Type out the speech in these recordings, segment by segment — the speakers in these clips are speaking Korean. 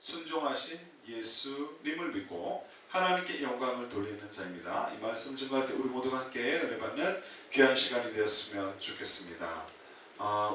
순종하신 예수님을 믿고 하나님께 영광을 돌리는 자입니다. 이 말씀 증거할 때 우리 모두가 함께 은혜 받는 귀한 시간이 되었으면 좋겠습니다.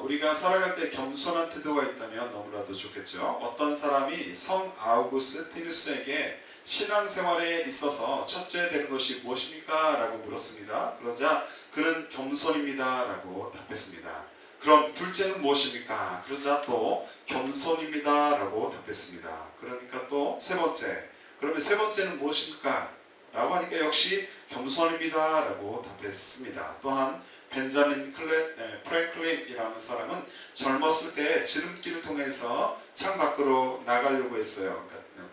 우리가 살아갈 때 겸손한 태도가 있다면 너무나도 좋겠죠. 어떤 사람이 성 아우구스티누스에게 신앙생활에 있어서 첫째 되는 것이 무엇입니까? 라고 물었습니다. 그러자 그는 겸손입니다 라고 답했습니다. 그럼 둘째는 무엇입니까? 그러자 또 겸손입니다 라고 답했습니다. 그러니까 또 세 번째, 그러면 세 번째는 무엇입니까? 라고 하니까 역시 겸손입니다 라고 답했습니다. 또한 벤자민 프랭클린이라는 사람은 젊었을 때 지름길을 통해서 창 밖으로 나가려고 했어요. 그러니까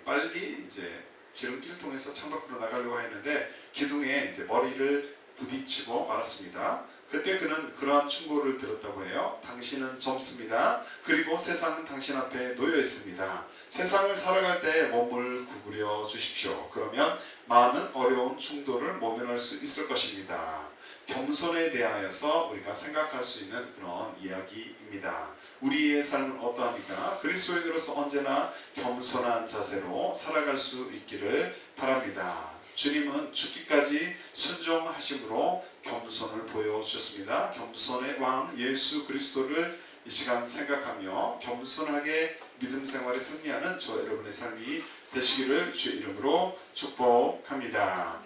빨리 이제 지름길을 통해서 창 밖으로 나가려고 했는데 기둥에 이제 머리를 부딪히고 말았습니다. 그때 그는 그러한 충고를 들었다고 해요. 당신은 젊습니다. 그리고 세상은 당신 앞에 놓여 있습니다. 세상을 살아갈 때 몸을 구부려 주십시오. 그러면 많은 어려운 충돌을 모면할 수 있을 것입니다. 겸손에 대하여서 우리가 생각할 수 있는 그런 이야기입니다. 우리의 삶은 어떠합니까? 그리스도인으로서 언제나 겸손한 자세로 살아갈 수 있기를 바랍니다. 주님은 죽기까지 순종하심으로 겸손을 보여주셨습니다. 겸손의 왕 예수 그리스도를 이 시간 생각하며 겸손하게 믿음 생활에 승리하는 저 여러분의 삶이 되시기를 주의 이름으로 축복합니다.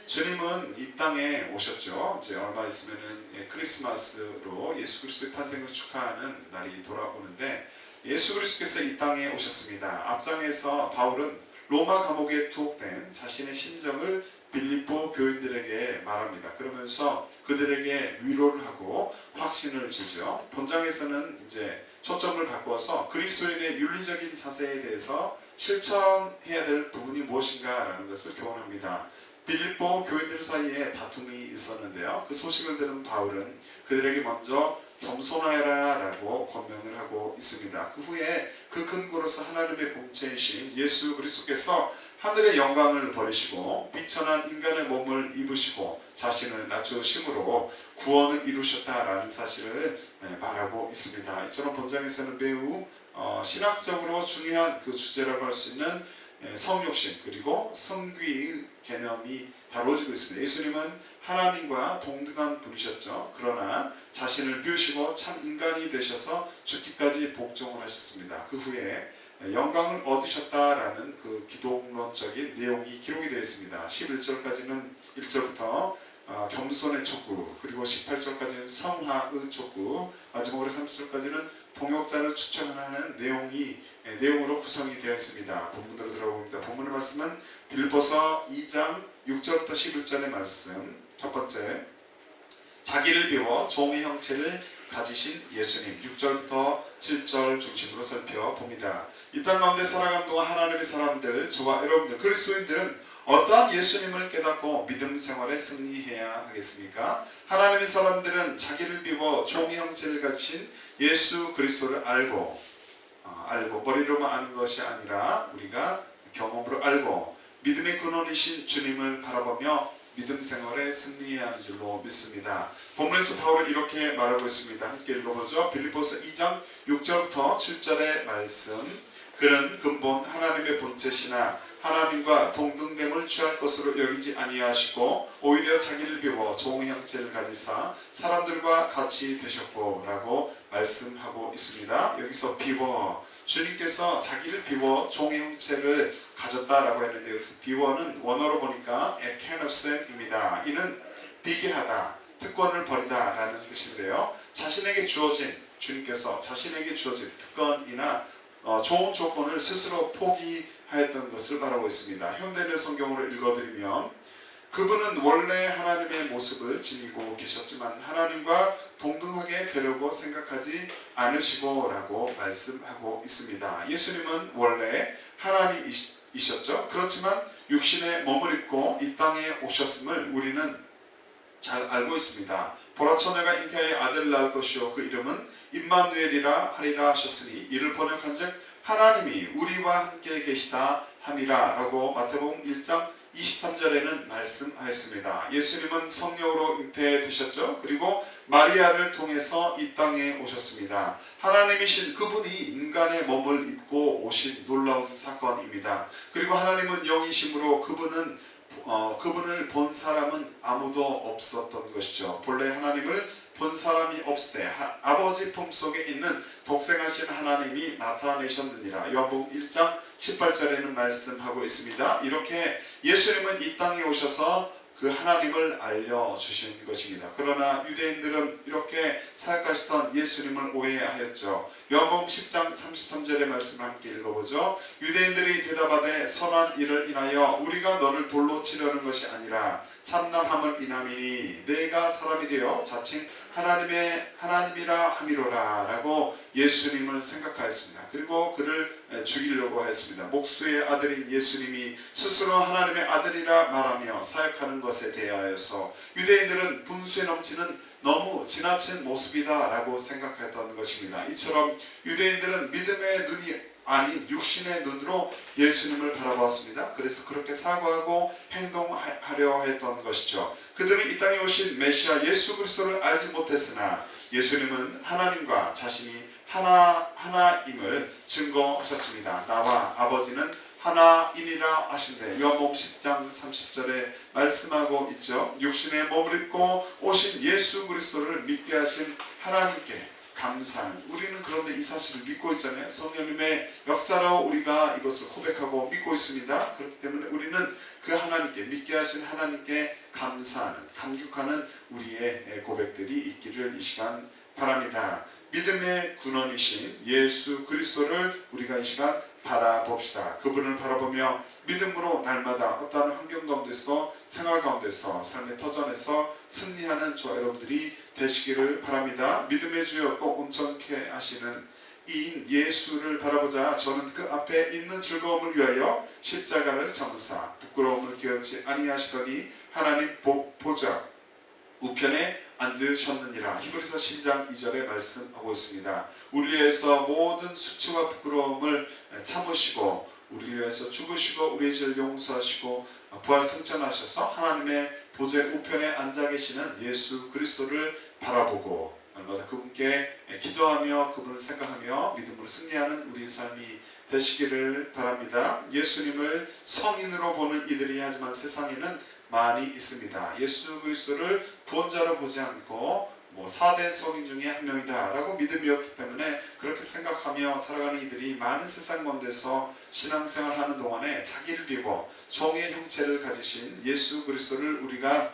주님은 이 땅에 오셨죠. 이제 얼마 있으면은 크리스마스로 예수 그리스도의 탄생을 축하하는 날이 돌아오는데 예수 그리스도께서 이 땅에 오셨습니다. 앞장에서 바울은 로마 감옥에 투옥된 자신의 심정을 빌립보 교인들에게 말합니다. 그러면서 그들에게 위로를 하고 확신을 주죠. 본장에서는 이제 초점을 바꿔서 그리스도인의 윤리적인 자세에 대해서 실천해야 될 부분이 무엇인가라는 것을 교훈합니다. 빌립보 교인들 사이에 다툼이 있었는데요. 그 소식을 들은 바울은 그들에게 먼저 겸손하여라 라고 권면을 하고 있습니다. 그 후에 그 근거로서 하나님의 공체이신 예수 그리스도께서 하늘의 영광을 버리시고 비천한 인간의 몸을 입으시고 자신을 낮추심으로 구원을 이루셨다라는 사실을 말하고 있습니다. 이처럼 본장에서는 매우 신학적으로 중요한 그 주제라고 할 수 있는 성육신 그리고 성귀의 개념이 다뤄지고 있습니다. 예수님은 하나님과 동등한 분이셨죠. 그러나 자신을 비우시고 참 인간이 되셔서 죽기까지 복종을 하셨습니다. 그 후에 영광을 얻으셨다라는 그 기독론적인 내용이 기록이 되어 있습니다. 11절까지는 1절부터 겸손의 촉구, 그리고 18절까지는 성화의 촉구, 마지막으로 30절까지는 동역자를 추천하는 내용으로 구성이 되어 있습니다. 본문으로 들어봅니다. 본문의 말씀은 빌립보서 2장 6절부터 11절의 말씀. 첫 번째, 자기를 비워 종의 형체를 가지신 예수님. 6절부터 7절 중심으로 살펴봅니다. 이 땅 가운데 살아가는 동안 하나님의 사람들, 저와 여러분들, 그리스도인들은 어떠한 예수님을 깨닫고 믿음 생활에 승리해야 하겠습니까? 하나님의 사람들은 자기를 비워 종의 형체를 가지신 예수 그리스도를 알고 머리로만 아는 것이 아니라 우리가 경험으로 알고 믿음의 근원이신 주님을 바라보며 믿음 생활에 승리해야 하는 줄로 믿습니다. 본문에서 바울은 이렇게 말하고 있습니다. 함께 읽어보죠. 빌립보서 2장 6절부터 7절의 말씀. 그는 근본 하나님의 본체시나 하나님과 동등됨을 취할 것으로 여기지 아니하시고 오히려 자기를 비워 종의 형체를 가지사 사람들과 같이 되셨고 라고 말씀하고 있습니다. 여기서 비워, 주님께서 자기를 비워 종의 형체를 가졌다라고 했는데 여기서 비워는 원어로 보니까 에케노센입니다. 이는 비계하다, 특권을 버리다 라는 뜻인데요. 주님께서 자신에게 주어진 특권이나 좋은 조건을 스스로 포기하였던 것을 말하고 있습니다. 현대인의 성경으로 읽어드리면 그분은 원래 하나님의 모습을 지니고 계셨지만 하나님과 동등하게 되려고 생각하지 않으시고 라고 말씀하고 있습니다. 예수님은 원래 하나님이셨죠. 그렇지만 육신에 몸을 입고 이 땅에 오셨음을 우리는 잘 알고 있습니다. 보라 처녀가 잉태하여 아들을 낳을 것이요 그 이름은 임마누엘이라 하리라 하셨으니 이를 번역한즉 하나님이 우리와 함께 계시다 함이라 라고 마태복음 1장 23절에는 말씀하였습니다. 예수님은 성령으로 잉태되셨죠. 그리고 마리아를 통해서 이 땅에 오셨습니다. 하나님이신 그분이 인간의 몸을 입고 오신 놀라운 사건입니다. 그리고 하나님은 영이심으로 그분을 본 사람은 아무도 없었던 것이죠. 본래 하나님을 본 사람이 없을 때 아버지 품속에 있는 독생하신 하나님이 나타내셨느니라. 요한복음 1장 18절에는 말씀하고 있습니다. 이렇게 예수님은 이 땅에 오셔서 그 하나님을 알려주신 것입니다. 그러나 유대인들은 이렇게 사역하시던 예수님을 오해하였죠. 요한복음 10장 33절의 말씀을 함께 읽어보죠. 유대인들이 대답하되 선한 일을 인하여 우리가 너를 돌로 치려는 것이 아니라 참남함을 인함이니 내가 사람이 되어 자칭 하나님이라 함이로라 라고 예수님을 생각하였습니다. 그리고 그를 죽이려고 하였습니다. 목수의 아들인 예수님이 스스로 하나님의 아들이라 말하며 사역하는 것에 대하여서 유대인들은 분수에 넘치는 너무 지나친 모습이다 라고 생각했던 것입니다. 이처럼 유대인들은 믿음의 눈이 아닌 육신의 눈으로 예수님을 바라보았습니다. 그래서 그렇게 사고하고 행동하려 했던 것이죠. 그들은 이 땅에 오신 메시아 예수 그리스도를 알지 못했으나 예수님은 하나님과 자신이 하나임을 증거하셨습니다. 나와 아버지는 하나이니라 하신대. 요한복음 10장 30절에 말씀하고 있죠. 육신의 몸을 입고 오신 예수 그리스도를 믿게 하신 하나님께 감사는, 우리는 그런데 이 사실을 믿고 있잖아요. 성령님의 역사로 우리가 이것을 고백하고 믿고 있습니다. 그렇기 때문에 우리는 그 하나님께, 믿게 하신 하나님께 감사하는, 감격하는 우리의 고백들이 있기를 이 시간 바랍니다. 믿음의 근원이신 예수 그리스도를 우리가 이 시간 바라봅시다. 그분을 바라보며 믿음으로 날마다 어떠한 환경 가운데서, 생활 가운데서, 삶의 터전에서 승리하는 저와 여러분들이 되시기를 바랍니다. 믿음의 주여 또 온전케 하시는 이인 예수를 바라보자. 저는 그 앞에 있는 즐거움을 위하여 십자가를 참으사 부끄러움을 기억지 아니하시더니 하나님 보좌 우편에 앉으셨느니라. 히브리서 12장 2절에 말씀하고 있습니다. 우리를 위해서 모든 수치와 부끄러움을 참으시고 우리를 위해서 죽으시고 우리의 죄를 용서하시고 부활 승천하셔서 하나님의 보좌 우편에 앉아 계시는 예수 그리스도를 바라보고 날마다 그분께 기도하며 그분을 생각하며 믿음으로 승리하는 우리의 삶이 되시기를 바랍니다. 예수님을 성인으로 보는 이들이 하지만 세상에는 많이 있습니다. 예수 그리스도를 구원자로 보지 않고 4대 성인 중에 한 명이다 라고 믿음이었기 때문에 그렇게 생각하며 살아가는 이들이 많은 세상 가운데서 신앙생활 하는 동안에 자기를 비워 종의 형체를 가지신 예수 그리스도를 우리가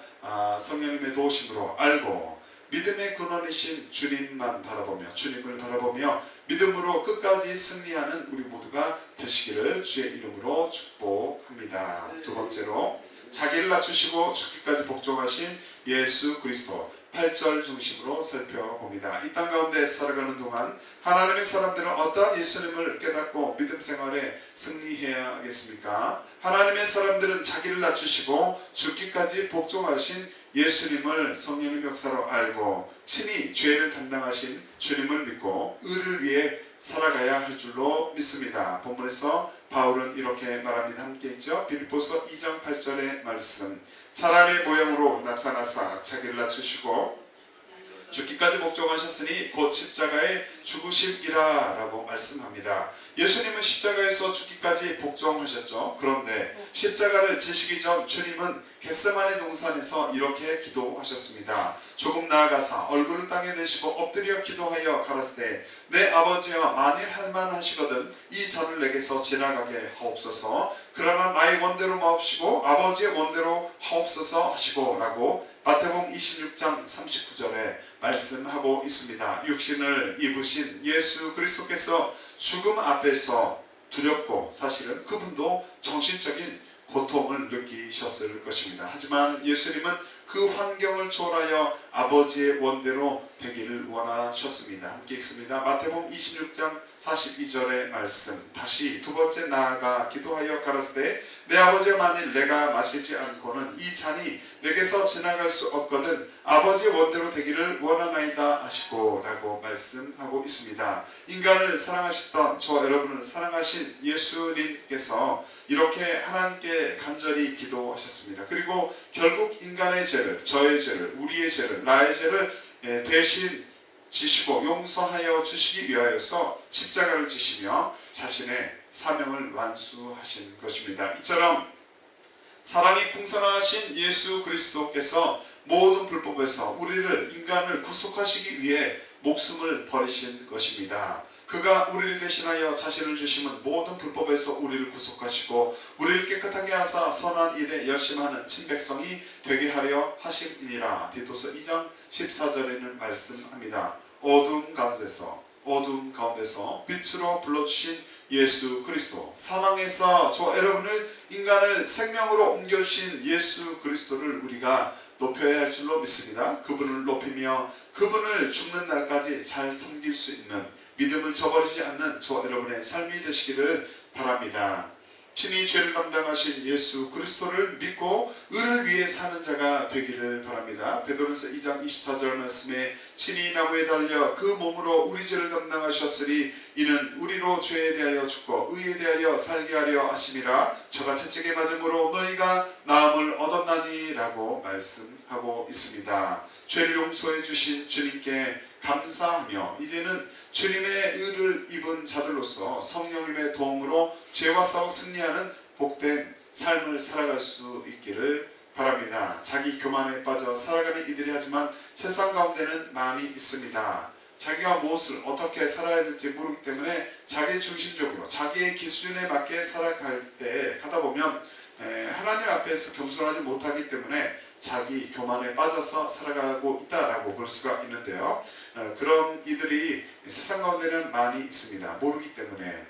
성령님의 도우심으로 알고 믿음의 근원이신 주님만 바라보며, 주님을 바라보며 믿음으로 끝까지 승리하는 우리 모두가 되시기를 주의 이름으로 축복합니다. 두 번째로 자기를 낮추시고 죽기까지 복종하신 예수 그리스도 8절 중심으로 살펴봅니다. 이 땅 가운데 살아가는 동안 하나님의 사람들은 어떠한 예수님을 깨닫고 믿음 생활에 승리해야겠습니까? 하나님의 사람들은 자기를 낮추시고 죽기까지 복종하신 예수님을 성령의 역사로 알고 친히 죄를 담당하신 주님을 믿고 의를 위해 살아가야 할 줄로 믿습니다. 본문에서 바울은 이렇게 말합니다. 함께 있죠. 빌립보서 2장 8절의 말씀. 사람의 모형으로 나타나사 자기를 낮추시고 죽기까지 복종하셨으니 곧 십자가의 죽으심이라 라고 말씀합니다. 예수님은 십자가에서 죽기까지 복종하셨죠. 그런데 십자가를 지시기 전 주님은 겟세마네 동산에서 이렇게 기도하셨습니다. 조금 나아가사 얼굴을 땅에 내시고 엎드려 기도하여 가라사대 내 아버지여 만일 할만하시거든 이 잔을 내게서 지나가게 하옵소서. 그러나 나의 원대로 마옵시고 아버지의 원대로 하옵소서 하시고 라고 마태복음 26장 39절에 말씀하고 있습니다. 육신을 입으신 예수 그리스도께서 죽음 앞에서 두렵고 사실은 그분도 정신적인 고통을 느끼셨을 것입니다. 하지만 예수님은 그 환경을 초월하여 아버지의 원대로 되기를 원하셨습니다. 함께 읽습니다. 마태복음 26장 42절의 말씀. 다시 두 번째 나아가 기도하여 가라사대 내 아버지여 만일 내가 마시지 않고는 이 잔이 내게서 지나갈 수 없거든 아버지의 원대로 되기를 원하나이다 하시고 라고 말씀하고 있습니다. 인간을 사랑하셨던 저와 여러분을 사랑하신 예수님께서 이렇게 하나님께 간절히 기도하셨습니다. 그리고 결국 인간의 죄를, 저의 죄를, 우리의 죄를, 나의 죄를 대신 지시고 용서하여 주시기 위하여서 십자가를 지시며 자신의 사명을 완수하신 것입니다. 이처럼 사랑이 풍성하신 예수 그리스도께서 모든 불법에서 우리를, 인간을 구속하시기 위해 목숨을 버리신 것입니다. 그가 우리를 대신하여 자신을 주심은 모든 불법에서 우리를 구속하시고 우리를 깨끗하게 하사 선한 일에 열심하는 친백성이 되게 하려 하심이니라. 디도서 2장 14절에는 말씀합니다. 어두움 가운데서 빛으로 불러주신 예수 그리스도, 사망에서 저와 여러분을, 인간을 생명으로 옮겨주신 예수 그리스도를 우리가 높여야 할 줄로 믿습니다. 그분을 높이며 그분을 죽는 날까지 잘 섬길 수 있는, 믿음을 저버리지 않는 저와 여러분의 삶이 되시기를 바랍니다. 친히 죄를 담당하신 예수 그리스도를 믿고 의를 위해 사는 자가 되기를 바랍니다. 베드로전서 2장 24절 말씀에 친히 나무에 달려 그 몸으로 우리 죄를 담당하셨으리 이는 우리로 죄에 대하여 죽고 의에 대하여 살게 하려 하심이라. 저가 채찍에 맞음으로 너희가 나음을 얻었나니 라고 말씀하고 있습니다. 죄를 용서해 주신 주님께 감사하며 이제는 주님의 의를 입은 자들로서 성령님의 도움으로 죄와 싸워 승리하는 복된 삶을 살아갈 수 있기를 바랍니다. 자기 교만에 빠져 살아가는 이들이 하지만 세상 가운데는 많이 있습니다. 자기가 무엇을 어떻게 살아야 될지 모르기 때문에 자기 중심적으로 자기의 기준에 맞게 살아갈 때 가다 보면 하나님 앞에서 겸손하지 못하기 때문에 자기 교만에 빠져서 살아가고 있다라고 볼 수가 있는데요. 그런 이들이 세상 가운데는 많이 있습니다. 모르기 때문에.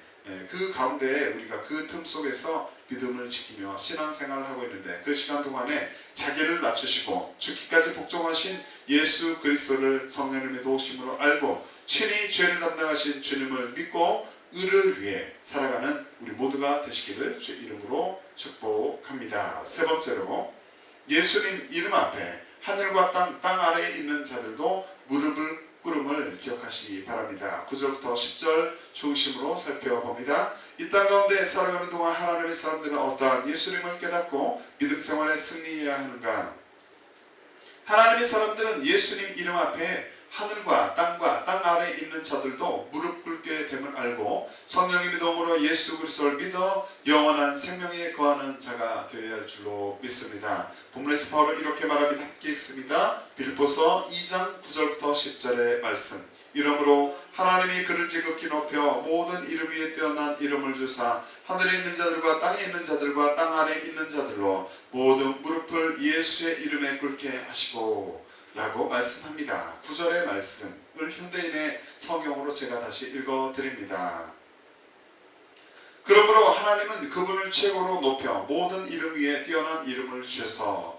그 가운데 우리가 그 틈 속에서 믿음을 지키며 신앙생활을 하고 있는데 그 시간 동안에 자기를 낮추시고 죽기까지 복종하신 예수 그리스도를 성령님의 도우심으로 알고 친히 죄를 담당하신 주님을 믿고 의를 위해 살아가는 우리 모두가 되시기를 주 이름으로 축복합니다. 세 번째로 예수님 이름 앞에 하늘과 땅 아래에 있는 자들도 무릎을 꿇음을 기억하시기 바랍니다. 9절부터 10절 중심으로 살펴봅니다. 이 땅 가운데 살아가는 동안 하나님의 사람들은 어떠한 예수님을 깨닫고 믿음 생활에 승리해야 하는가? 하나님의 사람들은 예수님 이름 앞에 하늘과 땅 아래에 있는 자들도 무릎 꿇게 됨을 알고 성령님의 도움으로 예수 그리스도를 믿어 영원한 생명에 거하는 자가 되어야 할 줄로 믿습니다. 본문에서 바울은 이렇게 말합니다. 함께 읽습니다. 빌립보서 2장 9절부터 10절의 말씀. 이러므로 하나님이 그를 지극히 높여 모든 이름 위에 뛰어난 이름을 주사 하늘에 있는 자들과 땅에 있는 자들과 땅 아래에 있는 자들로 모든 무릎을 예수의 이름에 꿇게 하시고 라고 말씀합니다. 9절의 말씀을 현대인의 성경으로 제가 다시 읽어드립니다. 그러므로 하나님은 그분을 최고로 높여 모든 이름 위에 뛰어난 이름을 주셔서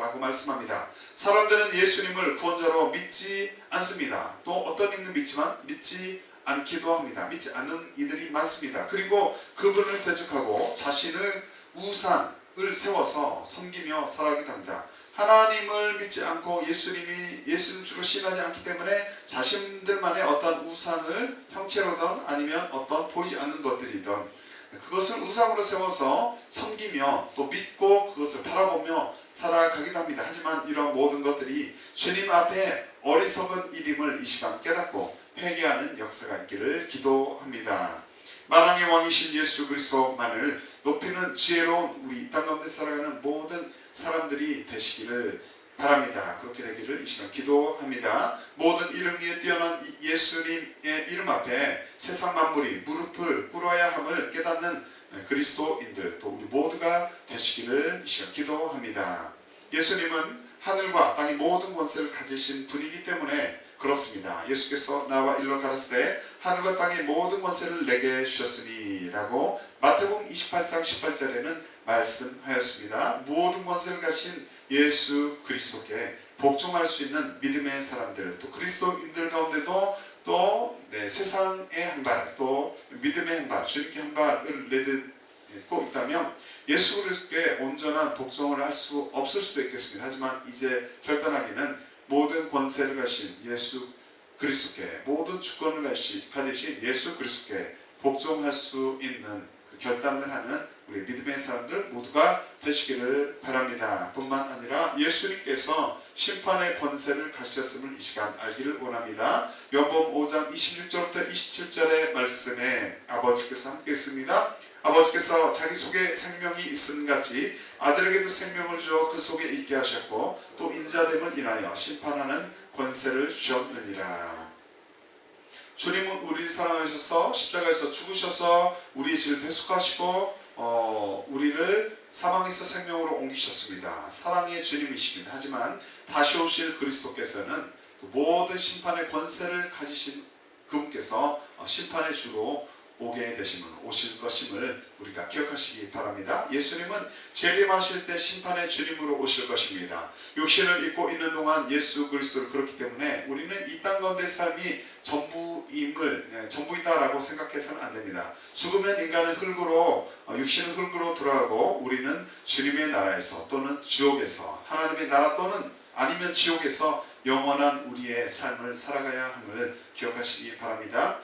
라고 말씀합니다. 사람들은 예수님을 구원자로 믿지 않습니다. 또 어떤 이는 믿지만 믿지 않기도 합니다. 믿지 않는 이들이 많습니다. 그리고 그분을 대적하고 자신의 우상을 세워서 섬기며 살아가기도 합니다. 하나님을 믿지 않고 예수님 주로 신하지 않기 때문에 자신들만의 어떤 우상을 형체로든 아니면 어떤 보이지 않는 것들이든 그것을 우상으로 세워서 섬기며 또 믿고 그것을 바라보며 살아가기도 합니다. 하지만 이런 모든 것들이 주님 앞에 어리석은 일임을 이 시간 깨닫고 회개하는 역사가 있기를 기도합니다. 만왕의 왕이신 예수 그리스도만을 높이는 지혜로운 우리 땅 가운데 살아가는 모든 사람들이 되시기를 바랍니다. 그렇게 되기를 이 시간 기도합니다. 모든 이름 위에 뛰어난 예수님의 이름 앞에 세상 만물이 무릎을 꿇어야 함을 깨닫는 그리스도인들 또 우리 모두가 되시기를 이 시간 기도합니다. 예수님은 하늘과 땅의 모든 권세를 가지신 분이기 때문에 그렇습니다. 예수께서 나와 일러 가라사대 하늘과 땅의 모든 권세를 내게 주셨으니 라고 마태복음 28장 18절에는 말씀하였습니다. 모든 권세를 가진 예수 그리스도께 복종할 수 있는 믿음의 사람들, 또 그리스도인들 가운데도 또 세상의 한 발, 또 믿음의 한 발, 주님께 한 발을 내딛고 있다면 예수 그리스도께 온전한 복종을 할 수 없을 수도 있겠습니다. 하지만 이제 결단하기는 모든 권세를 가신 예수 그리스도께, 모든 주권을 가지신 예수 그리스도께 복종할 수 있는 그 결단을 하는 우리 믿음의 사람들 모두가 되시기를 바랍니다. 뿐만 아니라 예수님께서 심판의 권세를 가지셨음을 이 시간 알기를 원합니다. 요한복음 5장 26절부터 27절의 말씀에 아버지께서 함께 있습니다. 아버지께서 자기 속에 생명이 있음 같이 아들에게도 생명을 주어 그 속에 있게 하셨고 또 인자됨을 인하여 심판하는 권세를 주셨느니라. 주님은 우리를 사랑하셔서 십자가에서 죽으셔서 우리의 죄를 대속하시고 우리를 사망에서 생명으로 옮기셨습니다. 사랑의 주님이십니다. 하지만 다시 오실 그리스도께서는 모든 심판의 권세를 가지신 그분께서 심판의 주로 오게 되심을, 오실 것임을 우리가 기억하시기 바랍니다. 예수님은 재림하실 때 심판의 주님으로 오실 것입니다. 육신을 입고 있는 동안 예수 그리스도를 그렇기 때문에 우리는 이 땅 가운데 삶이 전부이다라고 생각해서는 안 됩니다. 죽으면 인간은 흙으로, 육신은 흙으로 돌아가고 우리는 주님의 나라에서 또는 지옥에서, 하나님의 나라 또는 아니면 지옥에서 영원한 우리의 삶을 살아가야 함을 기억하시기 바랍니다.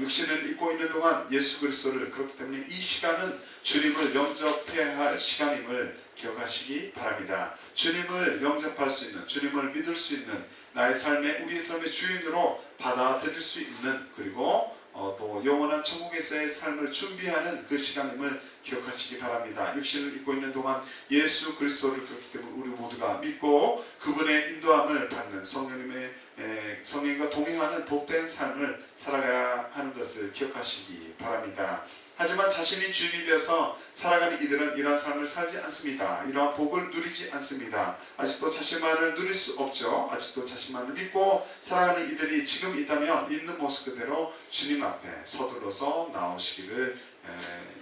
육신을 입고 있는 동안 예수 그리스도를, 그렇기 때문에 이 시간은 주님을 영접해야 할 시간임을 기억하시기 바랍니다. 주님을 영접할 수 있는, 주님을 믿을 수 있는, 나의 삶의, 우리의 삶의 주인으로 받아들일 수 있는, 그리고 또 영원한 천국에서의 삶을 준비하는 그 시간임을 기억하시기 바랍니다. 육신을 입고 있는 동안 예수 그리스도를, 그렇기 때문에 우리 모두가 믿고 그분의 인도함을 받는 성령님과 동행하는 복된 삶을 살아가야 하는 것을 기억하시기 바랍니다. 하지만 자신이 주인이 되어서 살아가는 이들은 이러한 삶을 살지 않습니다. 이러한 복을 누리지 않습니다. 아직도 자신만을 누릴 수 없죠. 아직도 자신만을 믿고 살아가는 이들이 지금 있다면 있는 모습 그대로 주님 앞에 서둘러서 나오시기를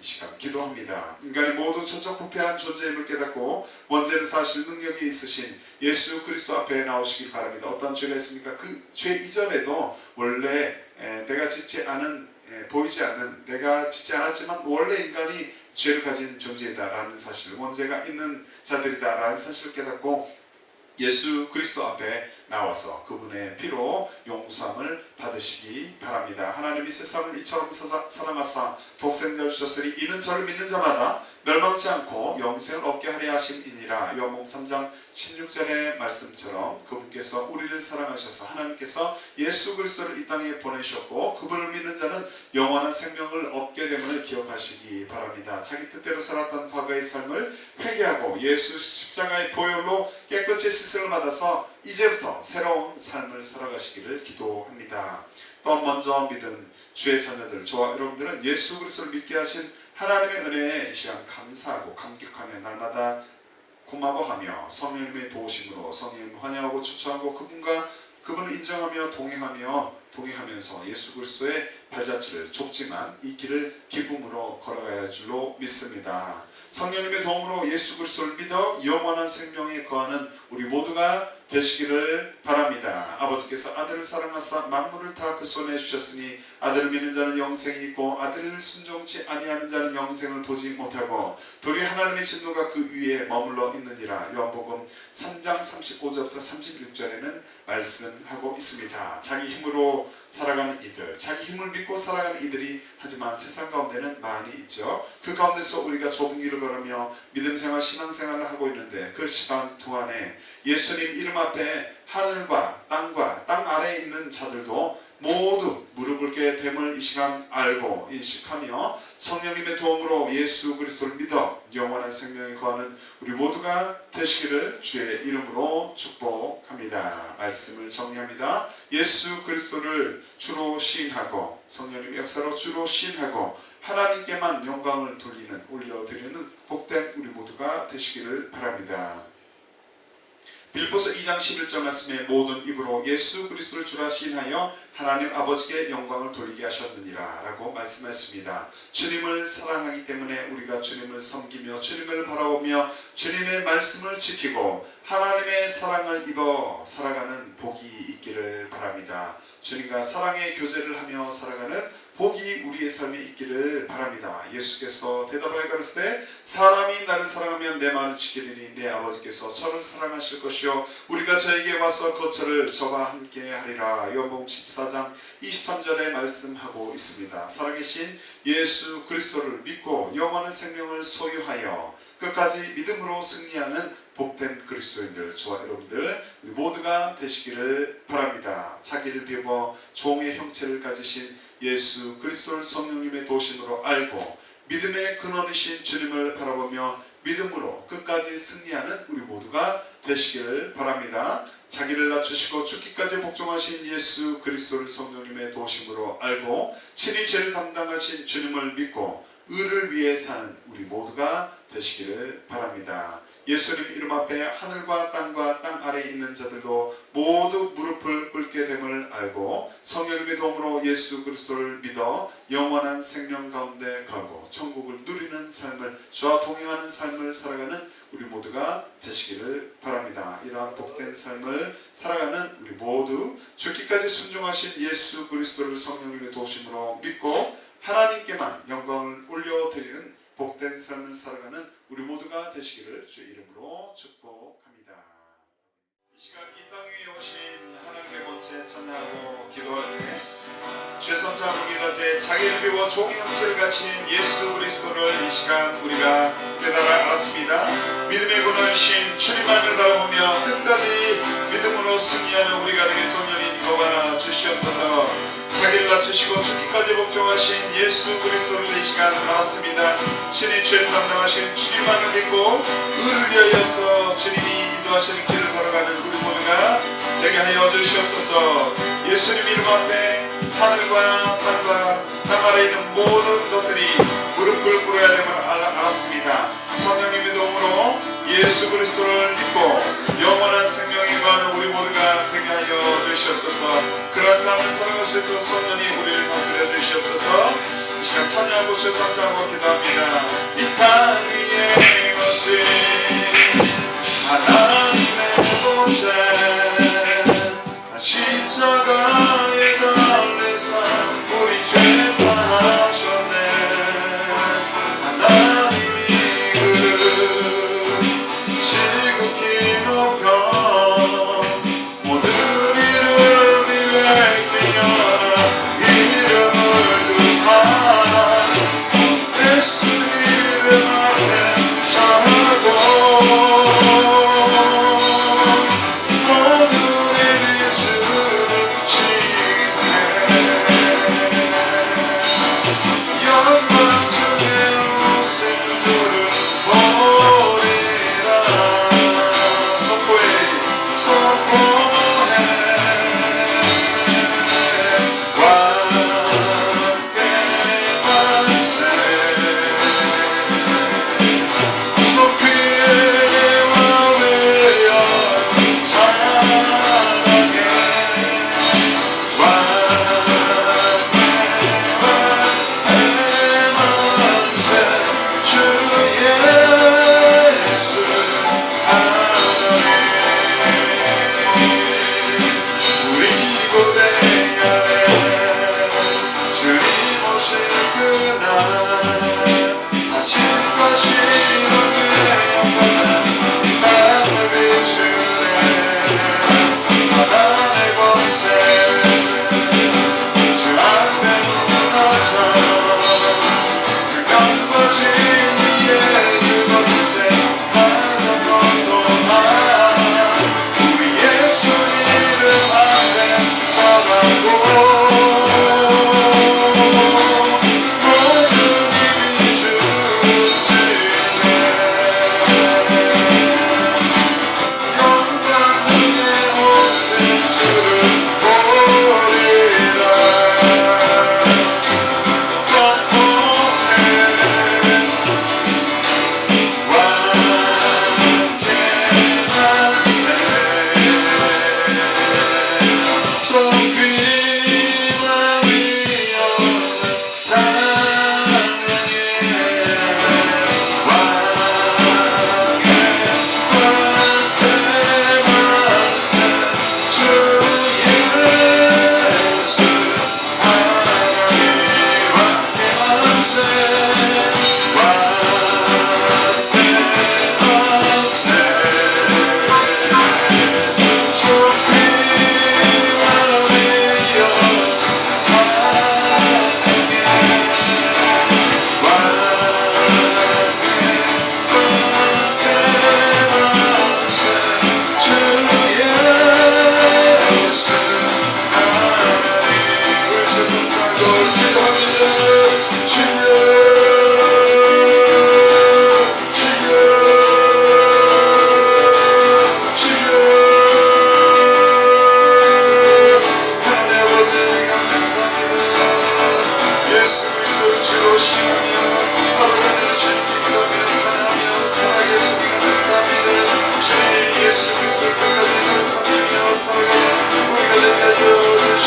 이 시간 기도합니다. 인간이 모두 천적부패한 존재임을 깨닫고 원죄는 사실 능력이 있으신 예수 그리스도 앞에 나오시길 바랍니다. 어떤 죄가 있습니까? 그 죄 이전에도 원래 내가 짓지 않은, 보이지 않는, 내가 짓지 않았지만 원래 인간이 죄를 가진 존재이다라는 사실, 원죄가 있는 자들이다라는 사실을 깨닫고 예수 그리스도 앞에 나와서 그분의 피로 용서함을 받으시기 바랍니다. 하나님이 세상을 이처럼 사랑하사 독생자를 주셨으니 이는 저를 믿는 자마다 멸망치 않고 영생을 얻게 하려 하심이니라. 요한복음 3장 16절의 말씀처럼 그분께서 우리를 사랑하셔서 하나님께서 예수 그리스도를 이 땅에 보내셨고 그분을 믿는 자는 영원한 생명을 얻게 됨을 기억하시기 바랍니다. 자기 뜻대로 살았던 과거의 삶을 회개하고 예수 십자가의 보혈로 깨끗이 씻음을 받아서 이제부터 새로운 삶을 살아가시기를 기도합니다. 또 먼저 믿은 주의 자녀들, 저와 여러분들은 예수 그리스도를 믿게 하신 하나님의 은혜에 이 시간 감사하고 감격하며 날마다 고마워하며 성령님의 도우심으로 성령님을 환영하고 추천하고 그분을 인정하며 동행하면서 예수 그리스도의 발자취를 좁지만 이 길을 기쁨으로 걸어가야 할 줄로 믿습니다. 성령님의 도움으로 예수 그리스도를 믿어 영원한 생명에 거하는 우리 모두가 되시기를 바랍니다. 아버지께서 아들을 사랑하사 만물을 다 그 손에 주셨으니 아들을 믿는 자는 영생이 있고 아들을 순종치 아니하는 자는 영생을 보지 못하고 도리어 하나님의 진노가 그 위에 머물러 있느니라. 요한복음 3장 35절부터 36절에는 말씀하고 있습니다. 자기 힘으로 살아가는 이들, 자기 힘을 믿고 살아가는 이들이 하지만 세상 가운데는 많이 있죠. 그 가운데서 우리가 좁은 길을 걸으며 믿음생활, 신앙생활을 하고 있는데 그 시간 동안에 예수님 이름 앞에 하늘과 땅 아래에 있는 자들도 모두 무릎 꿇게 됨을 이 시간 알고 인식하며 성령님의 도움으로 예수 그리스도를 믿어 영원한 생명에 거하는 우리 모두가 되시기를 주의 이름으로 축복합니다. 말씀을 정리합니다. 예수 그리스도를 주로 시인하고 성령님의 역사로 주로 시인하고 하나님께만 영광을 올려드리는 복된 우리 모두가 되시기를 바랍니다. 빌립보서 2장 11절 말씀에 모든 입으로 예수 그리스도를 주라 시인하여 하나님 아버지께 영광을 돌리게 하셨느니라 라고 말씀했습니다. 주님을 사랑하기 때문에 우리가 주님을 섬기며 주님을 바라보며 주님의 말씀을 지키고 하나님의 사랑을 입어 살아가는 복이 있기를 바랍니다. 주님과 사랑의 교제를 하며 살아가는 복이 우리의 삶에 있기를 바랍니다. 예수께서 대답하여 가라사대 사람이 나를 사랑하면 내 말을 지키리니 내 아버지께서 저를 사랑하실 것이요 우리가 저에게 와서 거처를 저와 함께 하리라. 요한복음 14장 23절에 말씀하고 있습니다. 살아계신 예수 그리스도를 믿고 영원한 생명을 소유하여 끝까지 믿음으로 승리하는 복된 그리스도인들, 저와 여러분들 우리 모두가 되시기를 바랍니다. 자기를 비워 종의 형체를 가지신 예수 그리스도를 성령님의 도심으로 알고 믿음의 근원이신 주님을 바라보며 믿음으로 끝까지 승리하는 우리 모두가 되시기를 바랍니다. 자기를 낮추시고 죽기까지 복종하신 예수 그리스도를 성령님의 도심으로 알고 친히 죄를 담당하신 주님을 믿고 의를 위해 사는 우리 모두가 되시기를 바랍니다. 예수님 이름 앞에 하늘과 땅 아래에 있는 자들도 모두 무릎을 꿇게 됨을 알고 성령님의 도움으로 예수 그리스도를 믿어 영원한 생명 가운데 가고 천국을 누리는 삶을, 주와 동행하는 삶을 살아가는 우리 모두가 되시기를 바랍니다. 이러한 복된 삶을 살아가는 우리 모두 죽기까지 순종하신 예수 그리스도를 성령님의 도심으로 믿고 하나님께만 영광을 올려드리는 복된 삶을 살아가는 우리 모두가 되시기를 주의 이름으로 축복합니다. 이 시간 이 땅 위에 오신 하나님의 본체 찬양하고 기도할 때 최선창으로 기도할 때 자기를 비워 종의 형체를 가진 예수 그리스도를 이 시간 우리가 깨달아 알았습니다. 믿음의 근원이신 주님만을 바라보며 끝까지 믿음으로 승리하는 우리가 되게 성령님 도와 주시옵소서. 자기를 낮추시고 죽기까지 복종하신 예수 그리스도를 이 시간 알았습니다. 친히 죄를 담당하신 주님만을 믿고 의를 위하여서 주님이 인도하시는 길을 걸어가는 우리 모두가 되게 하여 주시옵소서. 예수님 이름 앞에 하늘과 땅 아래에 있는 모든 것들이 무릎을 꿇어야 됨을 알았습니다. 성령님의 도움으로 예수 그리스도를 믿고 영원한 생명에 거하는 우리 모두가 되게 하여 주시옵소서. 그러한 삶을 살아갈 수 있도록 성령님 우리를 다스려 주시옵소서. 이 시간 찬양하고 최선창하고 기도합니다. 이 땅 위에 것은 하나님의 본체 십자가에 달리사 우리 죄 사하셨네. 하나님이 그 지극히 높여 모든 이름 위에 뛰어나 이름을 두사 예수 이름 앞에 서고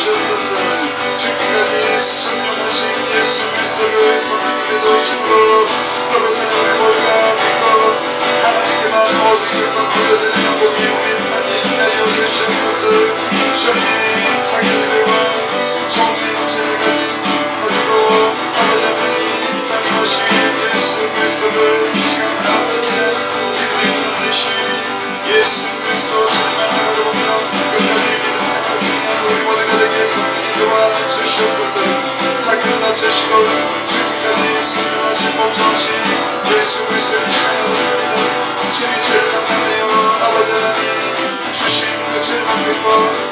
주시옵소서. 죽기까지 순종하신 예수 그리스도를 성령님 믿으심으로 아버지 우리 모두가 믿고 하나님께만 모든 것을 돌려드리는 우리 삶이 있게 하여 주시옵소서. 주님 자기 예배와 정의 인체를 가지고 아버지 하나님 이 땅에 오신 예수 그리스도를 이 시간 나서는 믿음의 눈을 되신 예수 그리스도 주님만 바라보며 끝까지 믿음 생활을 승리하는 우리 모두가 되게 성령님 도와주시옵소서. 자기를 낮추시고 죽기까지 순종하신 복종하신 예수 그리스도를 시간하였습니다. 주님 죄를 감당하여 아버지 하나님 주신 그 죄를 믿고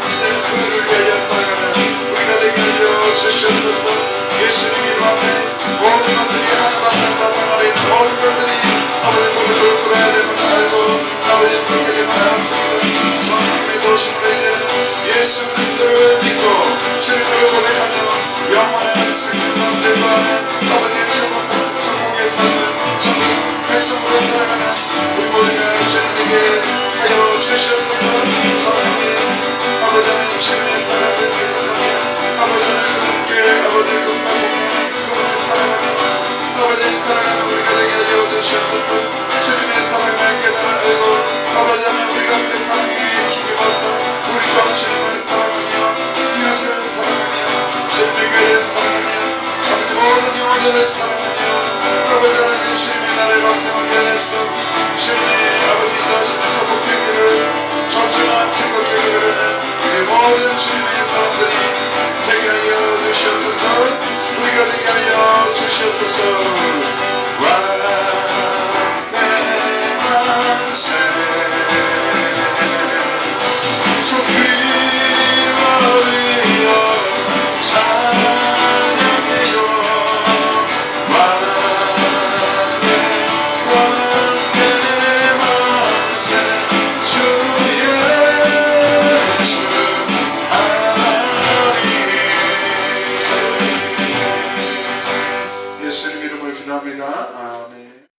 이제는 그를 위하여 살아가는 우리가 되게 하여 주시옵소서. 예수님 이름 앞에 모든 것들이 하나님 아래 있는 모든 것들이 아버지 모든 걸 돌아야 되는 걸 알고 아버지 그렇게 되면 알았습니다. 성령님의 도심으로 이제는 예수 그리스도를 믿고 주님을 고백하며 영원한 승리를 만들고 하는 아버지의 천국의 삶을 천국 백성으로 살아가는 우리 모두가 주님에게 하여 주시옵소서. 성령님 아버지 하나님 주님의 사랑을 생각하며 아버지 하나님 함께 아버지 그분을 사랑하며 아버지 사랑하는 우리가 되게 하여 주시옵소서. 주님의 사랑을 깨달아 알고 아버지 하나님 우리가 그 사랑에 힘입어서 우리 또한 주님을 사랑하며 이웃을 사랑하며 주님의 교회를 사랑하며 아버지 모든 영혼들을 사랑하며 아버지 하나님 주님의 나를 확장하게 하여서 주님의 아버지 인도하시는 거룩 경기를 존중한 즐겁게 이루는 우리 모든 주님의 사람들이 되게 하여 주시옵소서. 우리가 되게 하여 주시옵소서. 왕대만세 주 그리와 위여 찬양해요. 왕대만세 주 예수 하나님. 예수님 이름을 기도합니다. 아멘.